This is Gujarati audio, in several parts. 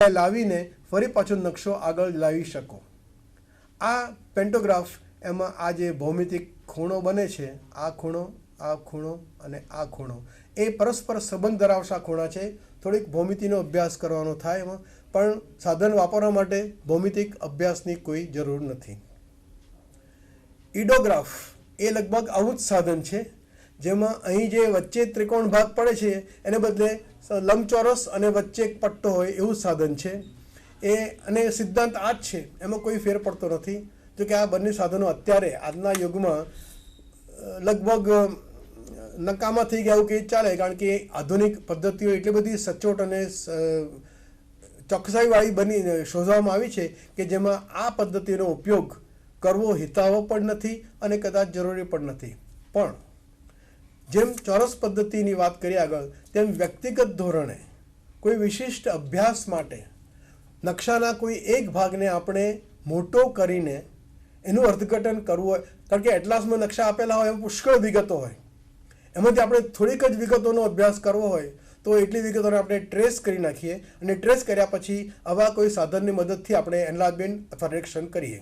લાવીને ફરી પાછો નકશો આગળ લાવી શકો. આ પેન્ટોગ્રાફ એમાં આ જે ભૌમિતિક ખૂણો બને છે, આ ખૂણો અને આ ખૂણો એ પરસ્પર સંબંધ ધરાવતા ખૂણા છે. થોડીક ભૌમિતિનો અભ્યાસ કરવાનો થાય એમાં, પણ સાધન વાપરવા માટે ભૌમિતિક અભ્યાસની કોઈ જરૂર નથી. ઇડોગ્રાફ એ લગભગ આવું જ સાધન છે, જેમાં અહીં જે વચ્ચે ત્રિકોણ ભાગ પડે છે એને બદલે લંબચોરસ અને વચ્ચે એક પટ્ટો હોય એવું સાધન છે એ. અને સિદ્ધાંત આ જ છે, એમાં કોઈ ફેર પડતો નથી. જો કે આ બંને સાધનો અત્યારે આજના યુગમાં લગભગ નકામા થઈ ગયા એવું કે ચાલે, કારણ કે આધુનિક પદ્ધતિઓ એટલી બધી સચોટ અને ચોકસાઈવાળી શોધવામાં આવી છે કે જેમાં આ પદ્ધતિનો ઉપયોગ કરવો હિતાવહ પણ નથી અને કદાચ જરૂરી પણ નથી. પણ જેમ ચોરસ પદ્ધતિની વાત કરી આગળ, તેમ વ્યક્તિગત ધોરણે કોઈ વિશિષ્ટ અભ્યાસ માટે નકશાના કોઈ એક ભાગને આપણે મોટો કરીને એનું અર્થઘટન કરવું હોય, કારણ કે એટલાસમાં નકશા આપેલા હોય એમાં પુષ્કળ વિગતો હોય, એમાંથી આપણે થોડીક જ વિગતોનો અભ્યાસ કરવો હોય તો એટલી વિગતોને આપણે ટ્રેસ કરી નાખીએ અને ટ્રેસ કર્યા પછી આવા કોઈ સાધનની મદદથી આપણે એન્લાર્જમેન્ટ અથવા રિડક્શન કરીએ.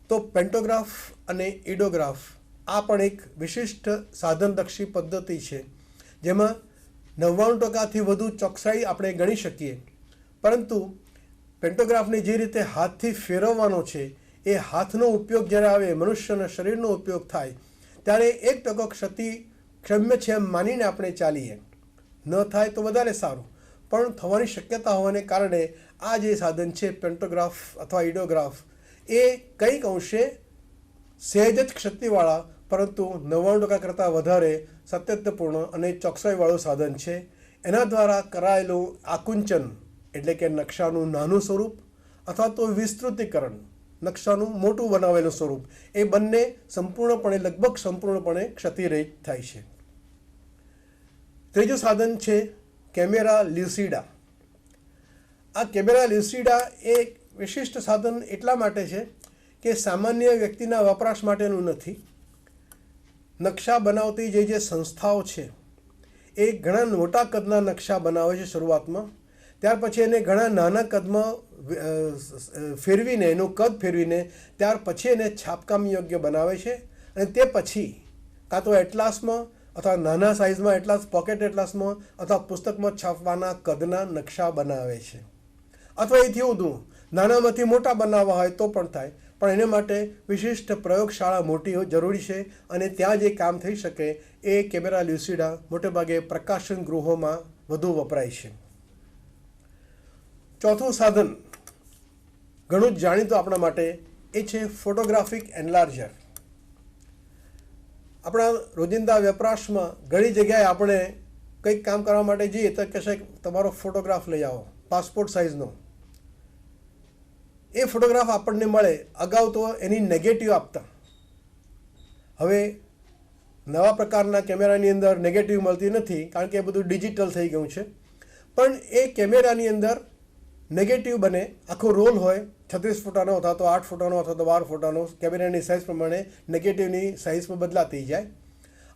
તો પેન્ટોગ્રાફ અને ઇડોગ્રાફ આ પણ એક વિશિષ્ટ સાધનલક્ષી પદ્ધતિ છે, જેમાં 99%થી વધુ ચોકસાઈ આપણે ગણી શકીએ. પરંતુ પેન્ટોગ્રાફને જે રીતે હાથથી ફેરવવાનો છે એ હાથનો ઉપયોગ જ્યારે આવે, મનુષ્યના શરીરનો ઉપયોગ થાય ત્યારે 1% ક્ષતિ ક્ષમ્ય છે એમ માનીને આપણે ચાલીએ. ન થાય તો વધારે સારું, પણ થવાની શક્યતા હોવાને કારણે આ જે સાધન છે પેન્ટોગ્રાફ અથવા ઇડોગ્રાફ એ કંઈક અંશે સહેજ જ ક્ષતિવાળા પરંતુ 99% કરતાં વધારે સાતત્યપૂર્ણ અને ચોકસાઈવાળું સાધન છે. એના દ્વારા કરાયેલું આકુંચન એટલે કે નકશાનું નાનું સ્વરૂપ અથવા તો વિસ્તૃતીકરણ, નકશાનું મોટું બનાવેલું સ્વરૂપ, એ બંને સંપૂર્ણપણે લગભગ સંપૂર્ણપણે ક્ષતિરહિત થાય છે. ત્રીજું સાધન છે કેમેરા લ્યુસિડા. આ કેમેરા લ્યુસિડા એ વિશિષ્ટ સાધન એટલા માટે છે કે સામાન્ય વ્યક્તિના વપરાશ માટેનું નથી. નકશા બનાવતી જે સંસ્થાઓ છે એ ઘણા મોટા કદના નકશા બનાવે છે શરૂઆતમાં, ત્યાર પછી એને ઘણા નાના કદમાં ફેરવીને, એનું કદ ફેરવીને ત્યાર પછી એને છાપકામ યોગ્ય બનાવે છે. અને તે પછી કાં તો એટલાસમાં અથવા નાના સાઇઝમાં એટલાસ, પોકેટ એટલાસમાં અથવા પુસ્તકમાં છાપવાના કદના નકશા બનાવે છે. અથવા એથી ઊંધું નાનામાંથી મોટા બનાવવા હોય તો પણ થાય, પણ એને માટે વિશિષ્ટ પ્રયોગશાળા મોટી જરૂરી છે અને ત્યાં જે કામ થઈ શકે એ કેમેરા લ્યુસિડા મોટેભાગે પ્રકાશન ગૃહોમાં વધુ વપરાય છે. ચોથું સાધન ઘણું જ જાણીતું આપણા માટે એ છે ફોટોગ્રાફિક એનલાર્જર. આપણા રોજિંદા વપરાશમાં ઘણી જગ્યાએ આપણે કંઈક કામ કરવા માટે જઈએ તો કહેશે તમારો ફોટોગ્રાફ લઈ આવો, પાસપોર્ટ સાઇઝનો. એ ફોટોગ્રાફ આપણને મળે, અગાઉ તો એની નેગેટિવ આપતા. હવે નવા પ્રકારના કેમેરાની અંદર નેગેટિવ મળતી નથી, કારણ કે એ બધું ડિજિટલ થઈ ગયું છે. પણ એ કેમેરાની અંદર નેગેટિવ બને, આખો રોલ હોય 36 ફૂટાનો અથવા તો 8 ફૂટાનો અથવા તો 12 ફૂટાનો, કેમેરાની સાઇઝ પ્રમાણે નેગેટિવની સાઇઝમાં બદલાતી જાય.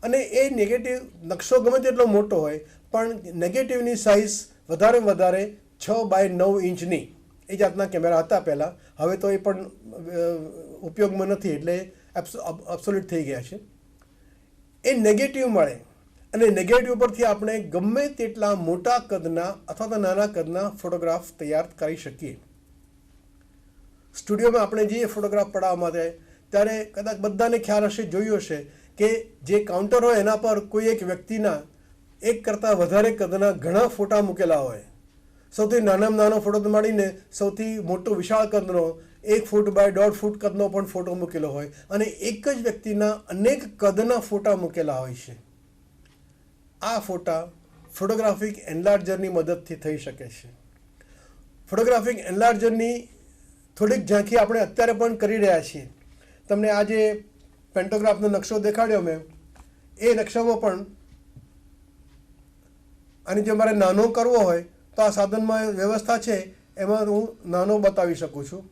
અને એ નેગેટિવ નકશો ગમે તેટલો મોટો હોય પણ નેગેટિવની સાઇઝ વધારે 6x9 ઇંચની એ જાતના કેમેરા હતા પહેલાં. હવે તો એ પણ ઉપયોગમાં નથી, એટલે એબ્સોલ્યુટ થઈ ગયા છે. એ નેગેટિવ મળે અને નેગેટિવ પરથી આપણે ગમે તેટલા મોટા કદના અથવા તો નાના કદના ફોટોગ્રાફ તૈયાર કરી શકીએ. સ્ટુડિયોમાં આપણે જઈએ ફોટોગ્રાફ પડાવવા માટે ત્યારે કદાચ બધાને ખ્યાલ હશે, જોયું હશે કે જે કાઉન્ટર હોય એના પર કોઈ એક વ્યક્તિના એક કરતાં વધારે કદના ઘણા ફોટા મૂકેલા હોય. સૌથી નાનામાં નાનો ફોટો માંડીને સૌથી મોટો વિશાળ કદનો 1 ફૂટ બાય 1.5 ફૂટ કદનો પણ ફોટો મૂકેલો હોય અને એક જ વ્યક્તિના અનેક કદના ફોટા મૂકેલા હોય છે. આ ફોટા ફોટોગ્રાફિક એનલાર્જરની મદદથી થઈ શકે છે. ફોટોગ્રાફિક એનલાર્જરની થોડીક ઝાંખી આપણે અત્યારે પણ કરી રહ્યા છીએ. તમને આ જે પેન્ટોગ્રાફનો નકશો દેખાડ્યો મેં, એ નકશામાં પણ આની જો મારે નાનો કરવો હોય તો આ સાધનમાં વ્યવસ્થા છે, એમાં હું નાનો બતાવી શકું છું.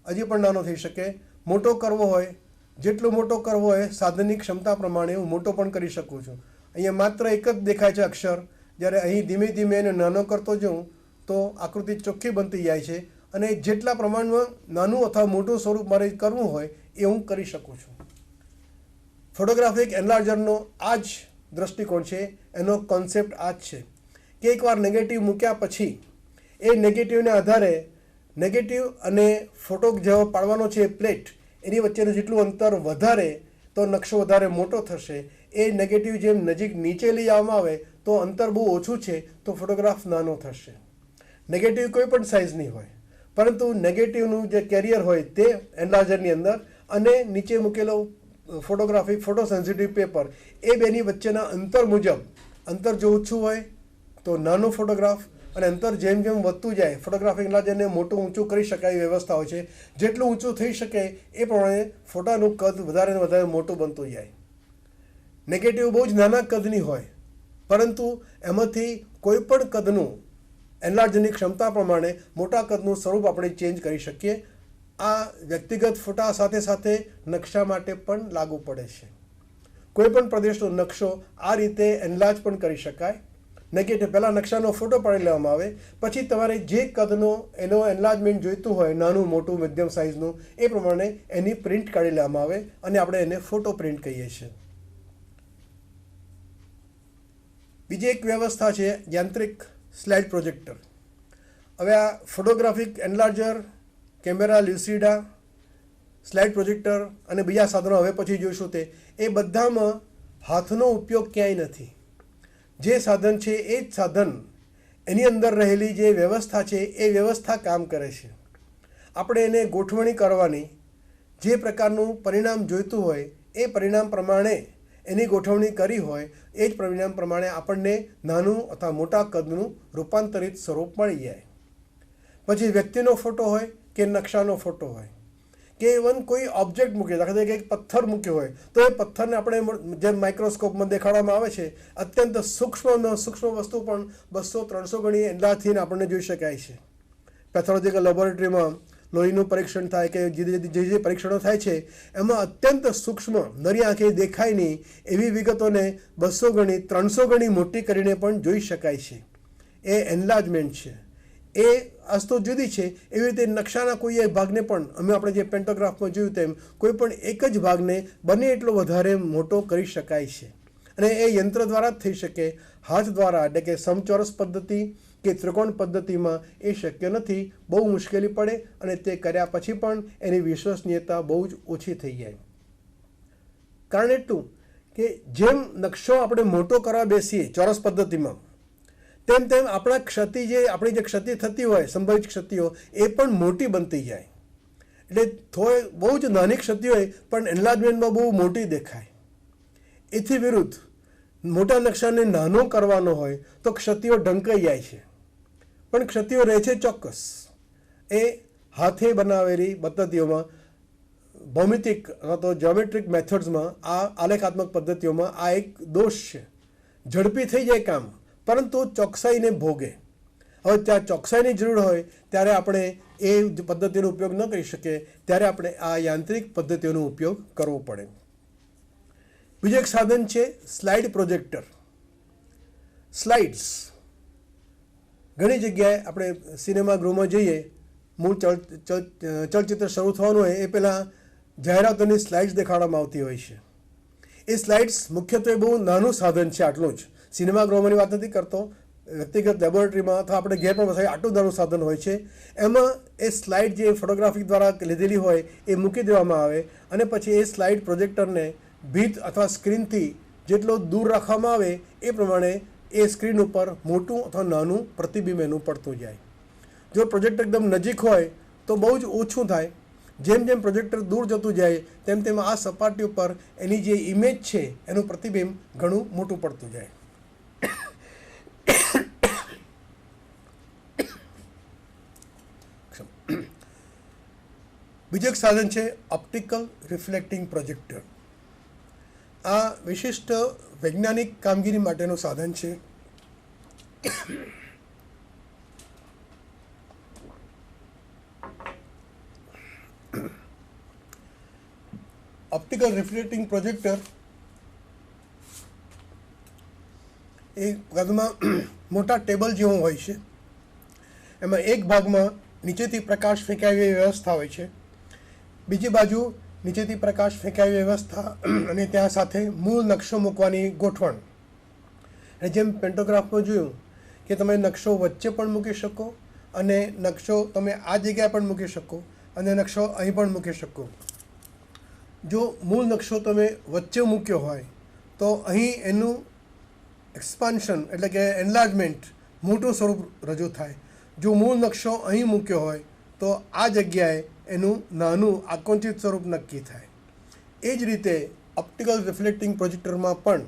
હજી પણ નાનો થઈ શકે. મોટો કરવો હોય, જેટલો મોટો કરવો હોય સાધનની ક્ષમતા પ્રમાણે હું મોટો પણ કરી શકું છું. અહીંયા માત્ર એક જ દેખાય છે અક્ષર, જ્યારે અહીં ધીમે ધીમે એને નાનો કરતો જાઉં તો આકૃતિ ચોખ્ખી બનતી જાય છે અને જેટલા પ્રમાણમાં નાનું અથવા મોટું સ્વરૂપ મારે કરવું હોય એ હું કરી શકું છું. ફોટોગ્રાફિક એનલાર્જરનો આ જ દૃષ્ટિકોણ છે, એનો કોન્સેપ્ટ આ જ છે કે એકવાર નેગેટિવ મૂક્યા પછી એ નેગેટિવને આધારે નેગેટિવ અને ફોટો જેવો પાડવાનો છે એ પ્લેટ, એની વચ્ચેનું જેટલું અંતર વધારે તો નકશો વધારે મોટો થશે. એ નેગેટિવ જેમ નજીક નીચે લઈ આવવામાં આવે તો અંતર બહુ ઓછું છે તો ફોટોગ્રાફ નાનો થશે. નેગેટિવ કોઈ પણ સાઇઝની હોય, પરંતુ નેગેટિવનું જે કેરિયર હોય તે એનલાર્જરની અંદર અને નીચે મૂકેલો ફોટોગ્રાફિક ફોટો સેન્સિટિવ પેપર, એ બેની વચ્ચેના અંતર મુજબ અંતર જો ઓછું હોય તો નાનો ફોટોગ્રાફ, અને અંતર જેમ જેમ વધતું જાય ફોટોગ્રાફિક એનલાર્જરને મોટું ઊંચું કરી શકાય એવી વ્યવસ્થા હોય છે. જેટલું ઊંચું થઈ શકે એ પ્રમાણે ફોટાનું કદ વધારે ને વધારે મોટું બનતું જાય. નેગેટિવ બહુ જ નાના કદની હોય, પરંતુ એમાંથી કોઈ પણ કદનું એનલાર્જરની ક્ષમતા પ્રમાણે મોટા કદનું સ્વરૂપ આપણે ચેન્જ કરી શકીએ. આ વ્યક્તિગત ફોટા સાથે સાથે નકશા માટે પણ લાગુ પડે છે. કોઈ પણ પ્રદેશનો નકશો આ રીતે એનલાર્જ પણ કરી શકાય. નેગેટિવ પહેલાં નકશાનો ફોટો પાડી લેવામાં આવે, પછી તમારે જે કદનો એનો એનલાર્જમેન્ટ જોઈતું હોય, નાનું મોટું મધ્યમ સાઇઝનું, એ પ્રમાણે એની પ્રિન્ટ કાઢી લેવામાં આવે અને આપણે એને ફોટો પ્રિન્ટ કહીએ છીએ. બીજી એક વ્યવસ્થા છે યાંત્રિક સ્લાઇડ પ્રોજેક્ટર. હવે આ ફોટોગ્રાફિક એનલાર્જર, કેમેરા લ્યુસિડા, સ્લાઇડ પ્રોજેક્ટર અને બીજા સાધનો હવે પછી જોઈશું તે, એ બધામાં હાથનો ઉપયોગ ક્યાંય નથી. જે સાધન છે એ જ સાધન, એની અંદર રહેલી જે વ્યવસ્થા છે એ વ્યવસ્થા કામ કરે છે. આપણે એને ગોઠવણી કરવાની, જે પ્રકારનું પરિણામ જોઈતું હોય એ પરિણામ પ્રમાણે એની ગોઠવણી કરી હોય એ જ પરિણામ પ્રમાણે આપણને નાનું અથવા મોટા કદનું રૂપાંતરિત સ્વરૂપ મળી જાય. પછી વ્યક્તિનો ફોટો હોય કે નકશાનો ફોટો હોય કે ઇવન કોઈ ઓબ્જેક્ટ મૂકે, દાખલા તરીકે એક પથ્થર મૂક્યો હોય તો એ પથ્થરને આપણે જેમ માઇક્રોસ્કોપમાં દેખાડવામાં આવે છે, અત્યંત સૂક્ષ્મ વસ્તુ પણ 200-300 ગણી એનલાર્જ થઈને આપણને જોઈ શકાય છે. પેથોલોજીકલ લેબોરેટરીમાં લોહીનું પરીક્ષણ થાય કે જે પરીક્ષણો થાય છે એમાં અત્યંત સૂક્ષ્મ, નરી આંખે દેખાય નહીં એવી વિગતોને 200 ગણી 300 ગણી મોટી કરીને પણ જોઈ શકાય છે. એ એનલાર્જમેન્ટ છે. એ વસ્તુ જુદી છે. એવી રીતે નકશાના કોઈ એક ભાગને પણ આપણે જે પેન્ટોગ્રાફમાં જોયું તેમ કોઈ પણ એક જ ભાગને બને એટલો વધારે મોટો કરી શકાય છે અને એ યંત્ર દ્વારા જ થઈ શકે. હાથ દ્વારા એટલે કે સમચોરસ પદ્ધતિ કે ત્રિકોણ પદ્ધતિમાં એ શક્ય નથી, બહુ મુશ્કેલી પડે અને તે કર્યા પછી પણ એની વિશ્વસનીયતા બહુ જ ઓછી થઈ જાય. કારણ એટલું કે જેમ નકશો આપણે મોટો કરવા બેસીએ ચોરસ પદ્ધતિમાં, તેમ તેમ આપણી જે ક્ષતિ થતી હોય, સંભવિત ક્ષતિઓ, એ પણ મોટી બનતી જાય. એટલે બહુ જ નાની ક્ષતિ હોય પણ એનલાર્જમેન્ટમાં બહુ મોટી દેખાય. એથી વિરુદ્ધ મોટા નકશાને નાનો કરવાનો હોય તો ક્ષતિઓ ઢંકાઈ જાય છે, પણ ક્ષતિઓ રહે છે ચોક્કસ. એ હાથે બનાવેલી પદ્ધતિઓમાં, ભૌમિતિક અથવા તો જ્યોમેટ્રિક મેથડ્સમાં, આ આલેખાત્મક પદ્ધતિઓમાં આ એક દોષ છે. ઝડપી થઈ જાય કામ, પરંતુ ચોકસાઈને ભોગે. હવે ત્યાં ચોકસાઈની જરૂર હોય ત્યારે આપણે એ પદ્ધતિનો ઉપયોગ ન કરી શકીએ, ત્યારે આપણે આ યાંત્રિક પદ્ધતિઓનો ઉપયોગ કરવો પડે. બીજું એક સાધન છે સ્લાઇડ પ્રોજેક્ટર. સ્લાઇડ્સ ઘણી જગ્યાએ આપણે સિનેમાગૃહમાં જઈએ, મૂળ ચલચિત્ર શરૂ થવાનું હોય એ પહેલાં જાહેરાતોની સ્લાઇડ્સ દેખાડવામાં આવતી હોય છે. એ સ્લાઇડ્સ મુખ્યત્વે બહુ નાનું સાધન છે. આટલું જ સિનેમાગૃહમાંની વાત નથી કરતો, વ્યક્તિગત લેબોરેટરીમાં અથવા આપણે ઘેર પણ વસાવી આટલું નાનું સાધન હોય છે. એમાં એ સ્લાઇડ જે ફોટોગ્રાફી દ્વારા લીધેલી હોય એ મૂકી દેવામાં આવે અને પછી એ સ્લાઇડ પ્રોજેક્ટરને ભીત અથવા સ્ક્રીનથી જેટલો દૂર રાખવામાં આવે એ પ્રમાણે એ સ્ક્રીન ઉપર મોટું અથવા નાનું પ્રતિબિંબ એનું પડતું જાય. જો પ્રોજેક્ટર એકદમ નજીક હોય તો બહુ જ ઓછું થાય. જેમ જેમ પ્રોજેક્ટર દૂર જતું જાય તેમ તેમ આ સપાટી ઉપર એની જે ઇમેજ છે એનું પ્રતિબિંબ ઘણું મોટું પડતું જાય. બીજું એક સાધન છે ઓપ્ટિકલ રિફ્લેક્ટિંગ પ્રોજેક્ટર. આ વિશિષ્ટ વૈજ્ઞાનિક કામગીરી માટેનું સાધન છે. ઓપ્ટિકલ રિફ્લેક્ટિંગ પ્રોજેક્ટર એ કદમાં મોટા ટેબલ જેવું હોય છે. એમાં એક ભાગમાં નીચેથી પ્રકાશ ફેંકાય એવી વ્યવસ્થા હોય છે, બીજી બાજુ નીચેથી પ્રકાશ ફેંકાય એવી વ્યવસ્થા અને ત્યાં સાથે મૂળ નકશો મૂકવાની ગોઠવણ. અને જેમ પેન્ટોગ્રાફમાં જોયું કે તમે નકશો વચ્ચે પણ મૂકી શકો અને નકશો તમે આ જગ્યાએ પણ મૂકી શકો અને નકશો અહીં પણ મૂકી શકો. જો મૂળ નકશો તમે વચ્ચે મૂક્યો હોય તો અહીં એનું એક્સપાન્શન એટલે કે એન્લાર્જમેન્ટ મોટું સ્વરૂપ રજૂ થાય. જો મૂળ નકશો અહીં મૂક્યો હોય તો આ જગ્યાએ એનું નાનું આકુંચિત સ્વરૂપ નક્કી થાય. એ જ રીતે ઓપ્ટિકલ રિફ્લેક્ટિંગ પ્રોજેક્ટરમાં પણ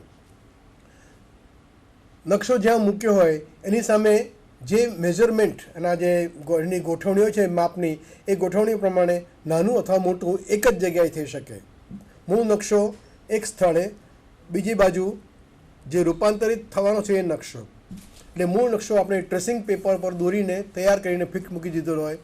નકશો જ્યાં મૂક્યો હોય એની સામે જે મેઝરમેન્ટ એના જે એની ગોઠવણી હોય છે માપની, એ ગોઠવણી પ્રમાણે નાનું અથવા મોટું એક જ જગ્યાએ થઈ શકે. મૂળ નકશો એક સ્થળે, બીજી બાજુ જે રૂપાંતરિત થવાનો છે એ નકશો, એટલે મૂળ નકશો આપણે ટ્રેસિંગ પેપર પર દોરીને તૈયાર કરીને ફિક્સ મૂકી દીધેલો હોય,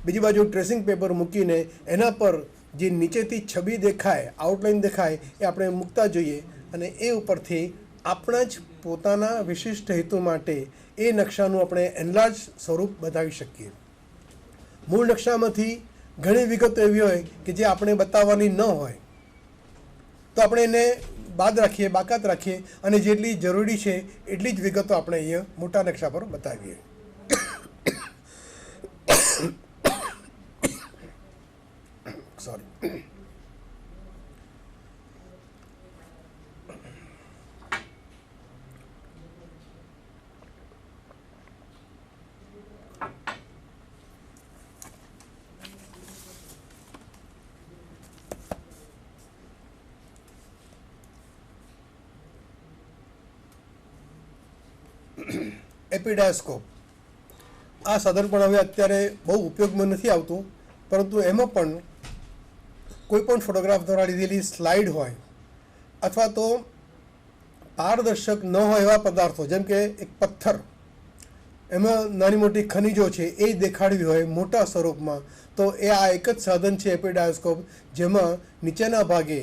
બીજી બાજુ ટ્રેસિંગ પેપર મૂકીને એના પર જે નીચેથી છબી દેખાય, આઉટલાઇન દેખાય એ આપણે મૂકતા જોઈએ અને એ ઉપરથી આપણા જ પોતાના વિશિષ્ટ હેતુ માટે એ નકશાનું આપણે એનલાર્જ સ્વરૂપ બતાવી શકીએ. મૂળ નકશામાંથી ઘણી વિગતો એવી હોય કે જે આપણે બતાવવાની ન હોય તો આપણે એને બાદ રાખીએ, બાકાત રાખીએ અને જેટલી જરૂરી છે એટલી જ વિગતો આપણે અહીંયા મોટા નકશા પર બતાવીએ. સોરી. એપિડાયોસ્કોપ આ સાધન પણ હવે અત્યારે બહુ ઉપયોગમાં નથી આવતું, પરંતુ એમાં પણ કોઈ પણ ફોટોગ્રાફ દ્વારા લીધેલી સ્લાઇડ હોય અથવા તો પારદર્શક ન હોય એવા પદાર્થો, જેમ કે એક પથ્થર, એમાં નાની મોટી ખનિજો છે એ દેખાડવી હોય મોટા સ્વરૂપમાં, તો એ આ એક જ સાધન છે એપિડાયોસ્કોપ, જેમાં નીચેના ભાગે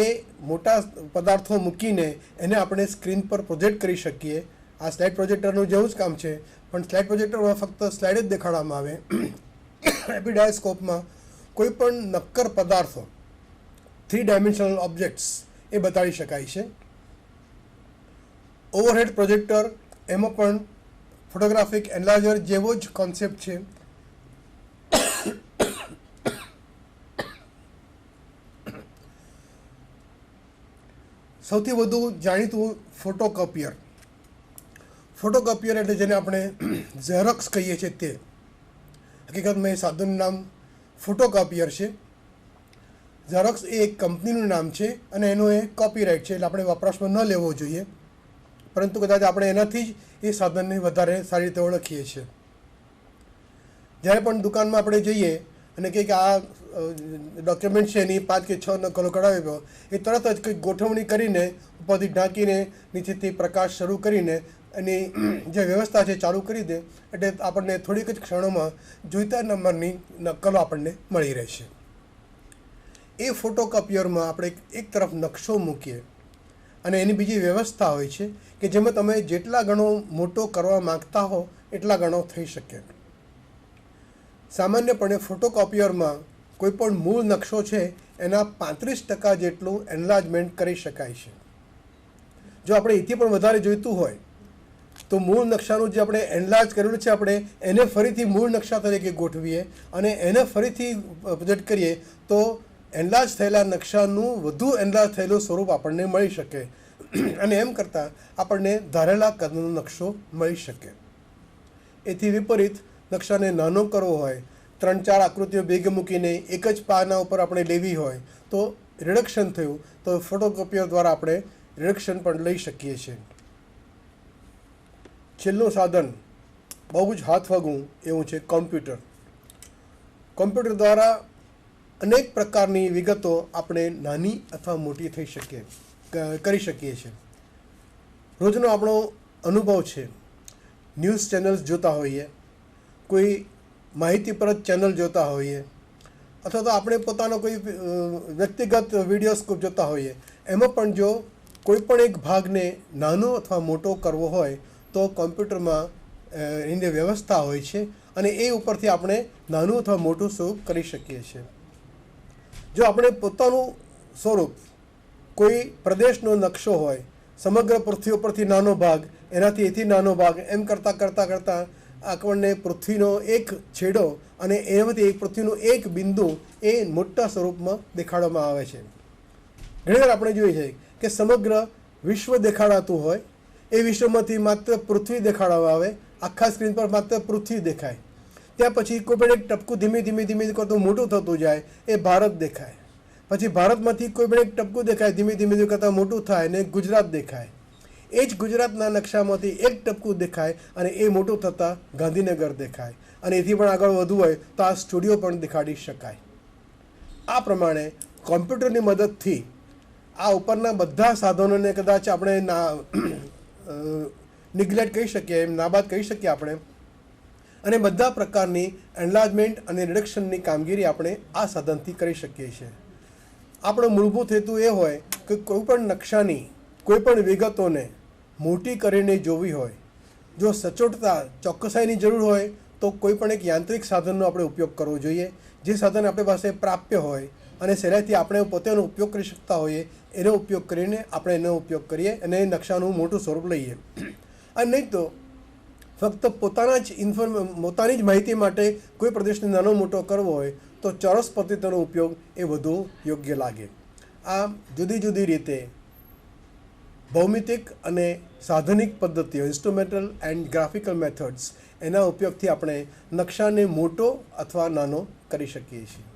એ મોટા પદાર્થો મૂકીને એને આપણે સ્ક્રીન પર પ્રોજેક્ટ કરી શકીએ. આ સ્લાઇડ પ્રોજેક્ટરનું જેવું જ કામ છે, પણ સ્લાઇડ પ્રોજેક્ટરમાં ફક્ત સ્લાઇડ જ દેખાડવામાં આવે. એપિડાયોસ્કોપમાં કોઈ પણ નક્કર પદાર્થો, 3 ડાયમેન્શનલ ઓબ્જેક્ટ્સ એ બતાડી શકાય છે. ઓવરહેડ પ્રોજેક્ટર, એમાં પણ ફોટોગ્રાફિક એનલાર્જર જેવો જ કોન્સેપ્ટ છે. સૌથી વધુ જાણીતું ફોટોકોપિયર એટલે જેને આપણે ઝેરોક્સ કહીએ છીએ તે. હકીકતમાં એ સાધનનું નામ ફોટોકોપિયર છે. ઝેરોક્સ એ એક કંપનીનું નામ છે અને એનો એ કોપીરાઇટ છે, એટલે આપણે વપરાશમાં ન લેવો જોઈએ, પરંતુ કદાચ આપણે એનાથી જ એ સાધનને વધારે સારી રીતે ઓળખીએ છીએ. જ્યારે પણ દુકાનમાં આપણે જઈએ અને કંઈક આ ડોક્યુમેન્ટ છે એની 5 કે 6 નકલો કઢાવ્યો, એ તરત જ કંઈક ગોઠવણી કરીને ઉપરથી ઢાંકીને નીચેથી પ્રકાશ શરૂ કરીને એની જે વ્યવસ્થા છે ચાલુ કરી દે, એટલે આપણને થોડીક જ ક્ષણોમાં જોઈતા નંબરની નકલો આપણને મળી રહેશે. એ ફોટોકોપિયરમાં આપણે એક તરફ નકશો મૂકીએ અને એની બીજી વ્યવસ્થા હોય છે કે જેમાં તમે જેટલા ગણો મોટો કરવા માગતા હો એટલા ગણો થઈ શકે. સામાન્યપણે ફોટોકોપિયરમાં કોઈ પણ મૂળ નકશો છે એના 35% જેટલું એનલાર્જમેન્ટ કરી શકાય છે. જો આપણે એથી પણ વધારે જોઈતું હોય તો મૂળ નકશાનું જે આપણે એનલાર્જ કરેલું છે આપણે એને ફરીથી મૂળ નકશા તરીકે ગોઠવીએ અને એને ફરીથી પ્રોજેક્ટ કરીએ તો એનલાર્જ થયેલા નકશાનું વધુ એનલાર્જ થયેલું સ્વરૂપ આપણને મળી શકે અને એમ કરતાં આપણને ધારેલા કદનો નકશો મળી શકે. એથી વિપરીત નકશાને નાનો કરવો હોય, 3-4 આકૃતિઓ ભેગી મૂકીને એક જ પાના ઉપર આપણે લેવી હોય તો રિડક્શન થયું, તો ફોટોકોપિયર દ્વારા આપણે રિડક્શન પણ લઈ શકીએ છીએ. છેલ્લું સાધન બહુ જ હાથવગું એવું છે કોમ્પ્યુટર. કોમ્પ્યુટર દ્વારા અનેક પ્રકારની વિગતો આપણે નાની અથવા મોટી કરી શકીએ છીએ. રોજનો આપણો અનુભવ છે, ન્યૂઝ ચેનલ્સ જોતા હોઈએ, કોઈ માહિતીપરક ચેનલ જોતા હોઈએ, અથવા તો આપણે પોતાનો કોઈ વ્યક્તિગત વિડીયો સ્કોપ જોતા હોઈએ, એમાં પણ જો કોઈ પણ એક ભાગને નાનો અથવા મોટો કરવો હોય તો કોમ્પ્યુટરમાં એની વ્યવસ્થા હોય છે અને એ ઉપરથી આપણે નાનું અથવા મોટું સ્વરૂપ કરી શકીએ છીએ. જો આપણે પોતાનું સ્વરૂપ કોઈ પ્રદેશનો નકશો હોય, સમગ્ર પૃથ્વી ઉપરથી નાનો ભાગ, એનાથી એથી નાનો ભાગ, એમ કરતાં કરતાં કરતાં આપણને પૃથ્વીનો એક છેડો અને એનામાંથી એક પૃથ્વીનું એક બિંદુ એ મોટા સ્વરૂપમાં દેખાડવામાં આવે છે. ઘણીવાર આપણે જોઈએ છે કે સમગ્ર વિશ્વ દેખાડાતું હોય, એ વિશ્વમાંથી માત્ર પૃથ્વી દેખાડવામાં આવે, આખા સ્ક્રીન પર માત્ર પૃથ્વી દેખાય. ત્યાં પછી કોઈ પણ એક ટપકું ધીમે ધીમે ધીમે કરતું મોટું થતું જાય, એ ભારત દેખાય. પછી ભારતમાંથી કોઈ પણ એક ટપકું દેખાય, ધીમે ધીમે ધીમે કરતાં મોટું થાય ને ગુજરાત દેખાય. એ જ ગુજરાતના નકશામાંથી એક ટપકું દેખાય અને એ મોટું થતાં ગાંધીનગર દેખાય. અને એથી પણ આગળ વધવું હોય તો આ સ્ટુડિયો પણ દેખાડી શકાય. આ પ્રમાણે કોમ્પ્યુટરની મદદથી આ ઉપરના બધા સાધનોને કદાચ આપણે નિગ્લેક્ટ કહી શકીએ, એમ નાબાદ કહી શકીએ આપણે, અને બધા પ્રકારની એન્લાર્જમેન્ટ અને રિડક્શનની કામગીરી આપણે આ સાધનથી કરી શકીએ છીએ. આપણો મૂળભૂત હેતુ એ હોય કે કોઈ પણ નકશાની કોઈ પણ વિગતોને મોટી કરીને જોવી હોય, જો સચોટતા ચોકસાઈની જરૂર હોય તો કોઈ પણ એક યાંત્રિક સાધનનો આપણે ઉપયોગ કરવો જોઈએ. જે સાધન આપણી પાસે પ્રાપ્ય હોય અને સહેલાઈથી આપણે પોતાનો ઉપયોગ કરી શકતા હોઈએ, એનો ઉપયોગ કરીને આપણે એનો ઉપયોગ કરીએ અને નકશાનું મોટું સ્વરૂપ લઈએ. અને નહીં તો ફક્ત પોતાની જ માહિતી માટે કોઈ પ્રદેશને નાનો મોટો કરવો હોય તો ચોરસ પદ્ધતિનો ઉપયોગ એ વધુ યોગ્ય લાગે. આમ જુદી જુદી રીતે ભૌમિતિક અને સાધનિક પદ્ધતિઓ, ઇન્સ્ટ્રુમેન્ટલ એન્ડ ગ્રાફિકલ મેથડ્સ, એના ઉપયોગથી આપણે નકશાને મોટો અથવા નાનો કરી શકીએ છીએ.